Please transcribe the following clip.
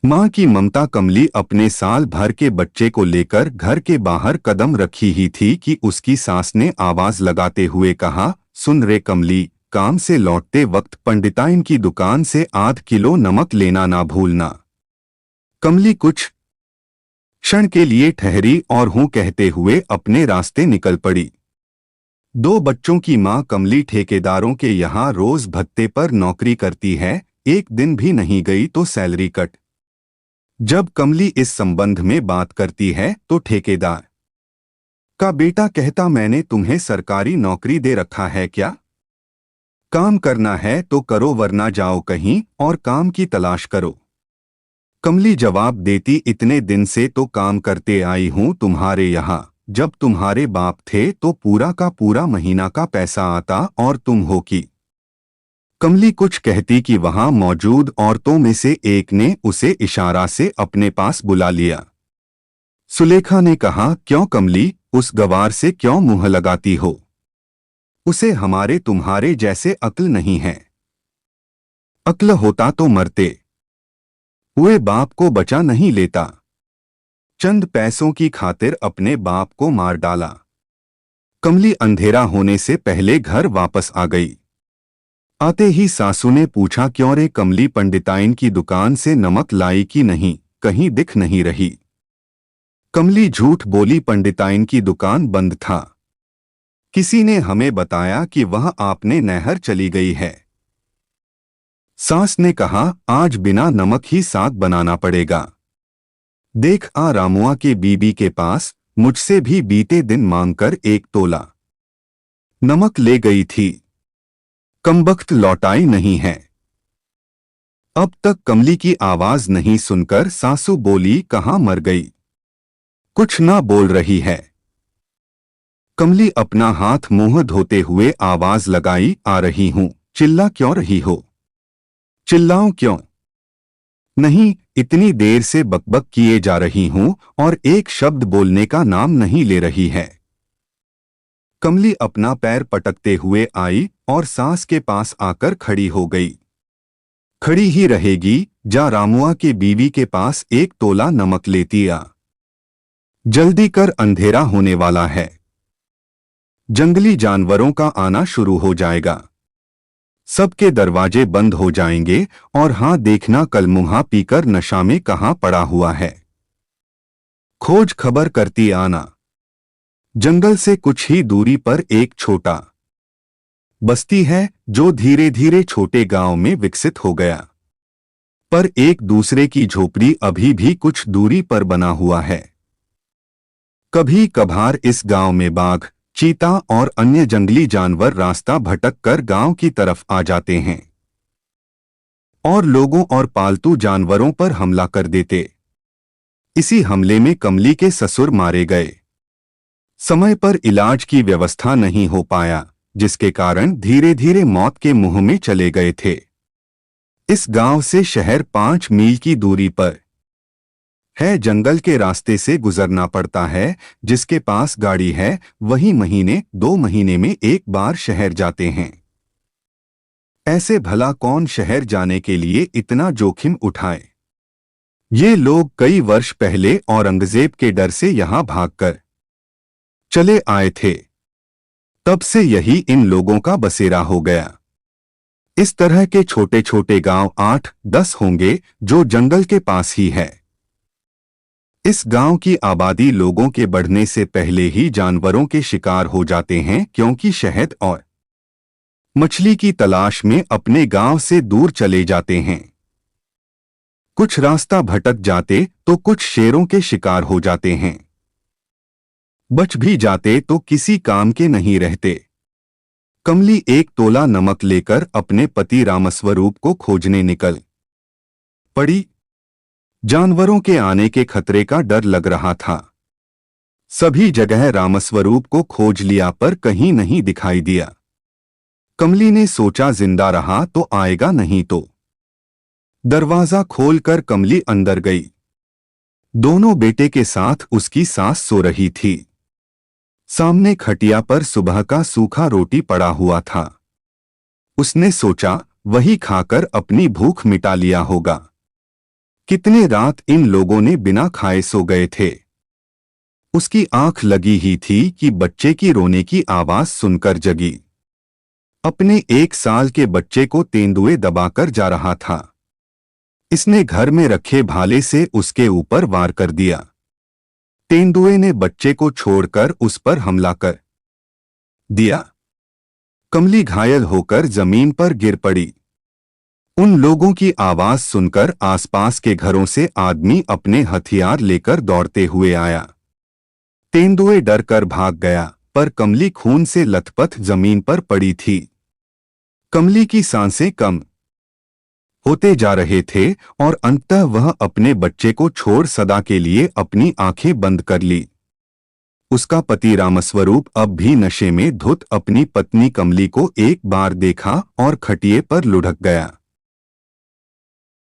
माँ की ममता। कमली अपने साल भर के बच्चे को लेकर घर के बाहर कदम रखी ही थी कि उसकी सास ने आवाज लगाते हुए कहा, सुन रे कमली, काम से लौटते वक्त पंडिताइन की दुकान से आध किलो नमक लेना ना भूलना। कमली कुछ क्षण के लिए ठहरी और हूं कहते हुए अपने रास्ते निकल पड़ी। दो बच्चों की मां कमली ठेकेदारों के यहाँ रोज भत्ते पर नौकरी करती है। एक दिन भी नहीं गई तो सैलरी कट। जब कमली इस संबंध में बात करती है तो ठेकेदार का बेटा कहता, मैंने तुम्हें सरकारी नौकरी दे रखा है क्या? काम करना है तो करो वरना जाओ कहीं और काम की तलाश करो। कमली जवाब देती, इतने दिन से तो काम करते आई हूं तुम्हारे यहाँ। जब तुम्हारे बाप थे तो पूरा का पूरा महीना का पैसा आता और तुम हो की। कमली कुछ कहती कि वहां मौजूद औरतों में से एक ने उसे इशारा से अपने पास बुला लिया। सुलेखा ने कहा, क्यों कमली, उस गवार से क्यों मुंह लगाती हो? उसे हमारे तुम्हारे जैसे अक्ल नहीं है। अक्ल होता तो मरते हुए बाप को बचा नहीं लेता। चंद पैसों की खातिर अपने बाप को मार डाला। कमली अंधेरा होने से पहले घर वापस आ गई। आते ही सासू ने पूछा, क्यों रे कमली, पंडिताइन की दुकान से नमक लाई कि नहीं? कहीं दिख नहीं रही। कमली झूठ बोली, पंडिताइन की दुकान बंद था। किसी ने हमें बताया कि वह आपने नहर चली गई है। सास ने कहा, आज बिना नमक ही साग बनाना पड़ेगा। देख आ रामुआ के बीबी के पास मुझसे भी बीते दिन मांगकर 1 तोला नमक ले गई थी। कमबख्त लौटाई नहीं है। अब तक कमली की आवाज नहीं सुनकर सासू बोली, कहाँ मर गई? कुछ ना बोल रही है। कमली अपना हाथ मुंह धोते हुए आवाज लगाई, आ रही हूं। चिल्ला क्यों रही हो? चिल्लाऊं क्यों? नहीं, इतनी देर से बकबक किए जा रही हूं और एक शब्द बोलने का नाम नहीं ले रही है। कमली अपना पैर पटकते हुए आई और सास के पास आकर खड़ी हो गई। खड़ी ही रहेगी, जा रामुआ के बीवी के पास 1 तोला नमक लेती आ। जल्दी कर, अंधेरा होने वाला है। जंगली जानवरों का आना शुरू हो जाएगा। सबके दरवाजे बंद हो जाएंगे और हां देखना, कल मुंहा पीकर नशा में कहां पड़ा हुआ है। खोज खबर करती आना। जंगल से कुछ ही दूरी पर एक छोटा बस्ती है जो धीरे धीरे छोटे गांव में विकसित हो गया। पर एक दूसरे की झोपड़ी अभी भी कुछ दूरी पर बना हुआ है। कभी कभार इस गांव में बाघ, चीता और अन्य जंगली जानवर रास्ता भटक कर गांव की तरफ आ जाते हैं और लोगों और पालतू जानवरों पर हमला कर देते। इसी हमले में कमली के ससुर मारे गए। समय पर इलाज की व्यवस्था नहीं हो पाया, जिसके कारण धीरे धीरे मौत के मुंह में चले गए थे। इस गांव से शहर 5 मील की दूरी पर है। जंगल के रास्ते से गुजरना पड़ता है। जिसके पास गाड़ी है वही महीने 2 महीने में एक बार शहर जाते हैं। ऐसे भला कौन शहर जाने के लिए इतना जोखिम उठाए? ये लोग कई वर्ष पहले औरंगजेब के डर से यहां भागकर चले आए थे। तब से यही इन लोगों का बसेरा हो गया। इस तरह के छोटे छोटे गांव 8-10 होंगे जो जंगल के पास ही है। इस गांव की आबादी लोगों के बढ़ने से पहले ही जानवरों के शिकार हो जाते हैं, क्योंकि शहद और मछली की तलाश में अपने गांव से दूर चले जाते हैं। कुछ रास्ता भटक जाते तो कुछ शेरों के शिकार हो जाते हैं। बच भी जाते तो किसी काम के नहीं रहते। कमली 1 तोला नमक लेकर अपने पति रामस्वरूप को खोजने निकल पड़ी। जानवरों के आने के खतरे का डर लग रहा था। सभी जगह रामस्वरूप को खोज लिया पर कहीं नहीं दिखाई दिया। कमली ने सोचा, जिंदा रहा तो आएगा, नहीं तो। दरवाजा खोलकर कमली अंदर गई। दोनों बेटे के साथ उसकी सास सो रही थी। सामने खटिया पर सुबह का सूखा रोटी पड़ा हुआ था। उसने सोचा, वही खाकर अपनी भूख मिटा लिया होगा। कितने रात इन लोगों ने बिना खाए सो गए थे। उसकी आंख लगी ही थी कि बच्चे की रोने की आवाज सुनकर जगी। अपने 1 साल के बच्चे को तेंदुए दबाकर जा रहा था। इसने घर में रखे भाले से उसके ऊपर वार कर दिया। तेंदुए ने बच्चे को छोड़कर उस पर हमला कर दिया। कमली घायल होकर जमीन पर गिर पड़ी। उन लोगों की आवाज सुनकर आसपास के घरों से आदमी अपने हथियार लेकर दौड़ते हुए आया। तेंदुए डर कर भाग गया, पर कमली खून से लथपथ जमीन पर पड़ी थी। कमली की सांसें कम होते जा रहे थे और अंततः वह अपने बच्चे को छोड़ सदा के लिए अपनी आंखें बंद कर ली। उसका पति रामस्वरूप अब भी नशे में धुत अपनी पत्नी कमली को एक बार देखा और खटिए पर लुढ़क गया।